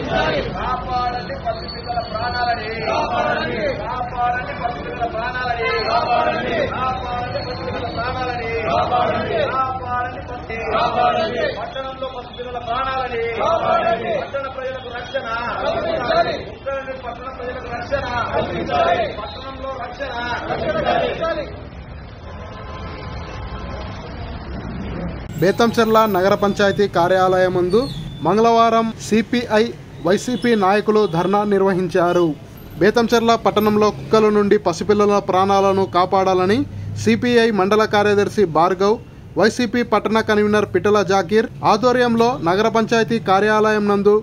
కాపాడండి పసిపిల్లల ప్రాణాలని కాపాడండి పసిపిల్లల ప్రాణాలని కాపాడండి పసిపిల్లల ప్రాణాలని కాపాడండి పట్టణంలో పసిపిల్లల ప్రాణాలని పట్టణ ప్రజలకు రక్షణ పట్టణ ప్రజలకు రక్షణ పట్టణంలో రక్షణ. బేతంచెర్ల నగర పంచాయతీ కార్యాలయం ముందు మంగళవారం సిపిఐ వైసీపీ నాయకులు ధర్నా నిర్వహించారు. బేతంచెర్ల పట్టణంలో కుక్కల నుండి పసిపిల్లల ప్రాణాలను కాపాడాలని సిపిఐ మండల కార్యదర్శి భార్గవ్, వైసీపీ పట్టణ కన్వీనర్ పిట్టల జాకీర్ ఆధ్వర్యంలో నగర పంచాయతీ కార్యాలయం నందు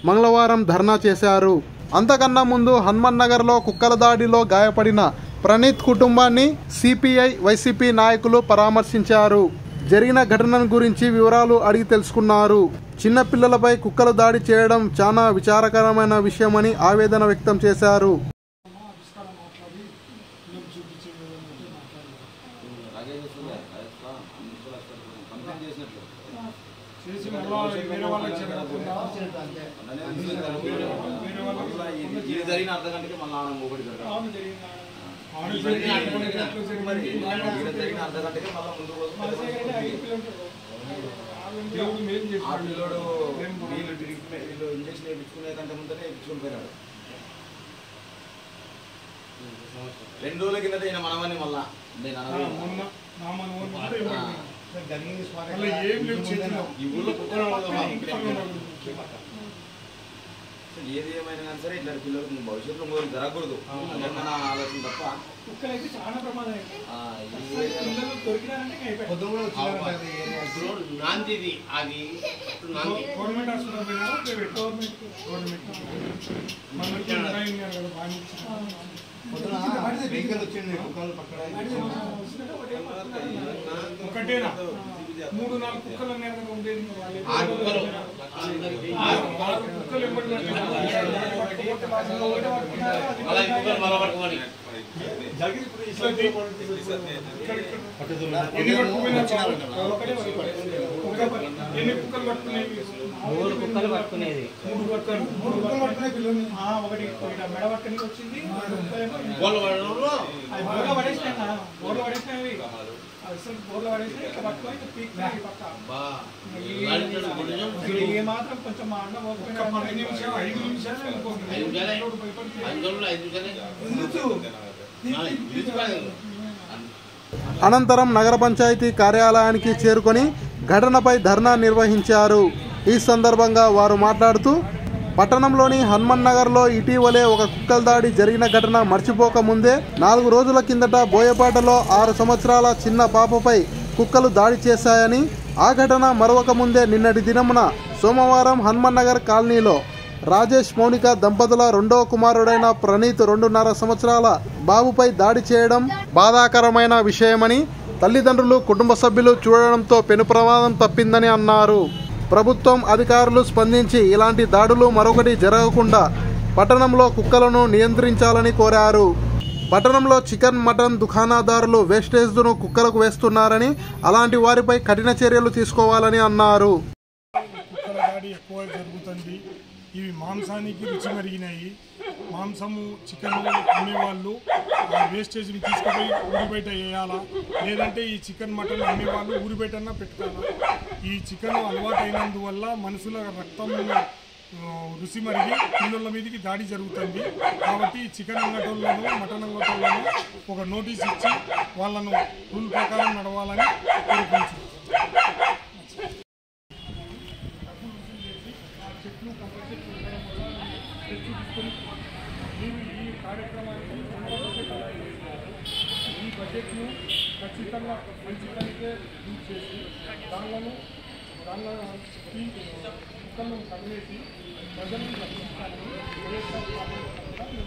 మంగళవారం ధర్నా చేశారు. అంతకన్నా ముందు హనుమాన్ నగర్లో కుక్కల దాడిలో గాయపడిన ప్రణీత్ కుటుంబాన్ని సిపిఐ వైసీపీ నాయకులు పరామర్శించారు. జరిగిన ఘటనను గురించి వివరాలు అడిగి తెలుసుకున్నారు. చిన్న పిల్లలపై కుక్కలు దాడి చేయడం చాలా విచారకరమైన విషయమని ఆవేదన వ్యక్తం చేశారు. ఇంజక్షన్ వేయించుకునే కంటే ముందరే వేయించుకుని పోయినాడు. 2 రోజుల కిందట ఈయన మనమని మళ్ళా ఏది ఏమైనా కానీ సరే ఇట్లా పిల్లలకు భవిష్యత్తులో మొదలు జరగకూడదు మన ఆలోచన తప్ప. ఒకటేనా 3-4 కుక్కలు ఉండేది. ఎన్ని కుక్కలు పట్టుకునేవి? 3 కుక్కలు పట్టుకునేది. 3 కుక్కలు పట్టుకునే పిల్లలు ఒకటి మెడ పట్టుకుని వచ్చింది. బోర్లు పడేసినవి బోర్లు పడేసి ఇట్లా పట్టుకొని పీక్కి పక్క ఏ మాత్రం కొంచెం మా అన్న 10 నిమిషాలు 5 నిమిషాలు అనంతరం నగర పంచాయతీ కార్యాలయానికి చేరుకొని ఘటనపై ధర్నా నిర్వహించారు. ఈ సందర్భంగా వారు మాట్లాడుతూ పట్టణంలోని హనుమాన్ నగర్లో ఇటీవలే ఒక కుక్కల దాడి జరిగిన ఘటన మర్చిపోకముందే 4 రోజుల కిందట బోయపాటలో 6 సంవత్సరాల చిన్న పాపపై కుక్కలు దాడి చేశాయని, ఆ ఘటన మరొక ముందే నిన్నటి దినమున సోమవారం హనుమాన్ నగర్ కాలనీలో రాజేష్ మౌనిక దంపతుల 2వ కుమారుడైన ప్రణీత్ 2.5 సంవత్సరాల బాబుపై దాడి చేయడం బాధాకరమైన విషయమని, తల్లిదండ్రులు కుటుంబ సభ్యులు చూడడంతో పెను ప్రమాదం తప్పిందని అన్నారు. ప్రభుత్వం అధికారులు స్పందించి ఇలాంటి దాడులు మరొకటి జరగకుండా పట్టణంలో కుక్కలను నియంత్రించాలని కోరారు. పట్టణంలో చికెన్, మటన్ దుకాణదారులు వేస్టేజ్ను కుక్కలకు వేస్తున్నారని, అలాంటి వారిపై కఠిన చర్యలు తీసుకోవాలని అన్నారు. కుక్కల దాడి ఎక్కువ జరుగుతుంది. ఇవి మాంసానికి రుచి మరిగినాయి. మాంసము చికెన్ అమ్మేవాళ్ళు ఆ వేస్టేజ్ని తీసుకుపోయి ఊరి బయట వేయాలా, లేదంటే ఈ చికెన్ మటన్ అమ్మేవాళ్ళు ఊరి బయటన్నా పెట్టుకోవాలా. ఈ చికెన్ అలవాటు అయినందువల్ల మనుషుల రక్తం రుచి మరిగి పిల్లల మీదకి దాడి జరుగుతుంది. కాబట్టి చికెన్ అంగటోళ్ళను మటన్ అంగటోళ్ళను ఒక నోటీస్ ఇచ్చి వాళ్ళను రూల్ ప్రకారం నడవాలని కోరుకుంటున్నాను. ఈ కార్యక్రమానికి ఈ బడ్జెట్ను ఖచ్చితంగా మంచి పనికే యూజ్ చేసి దానిలో కుక్కలను తగిలేసి ప్రజలను రక్షించాలని వైఎస్ఆర్ పార్టీ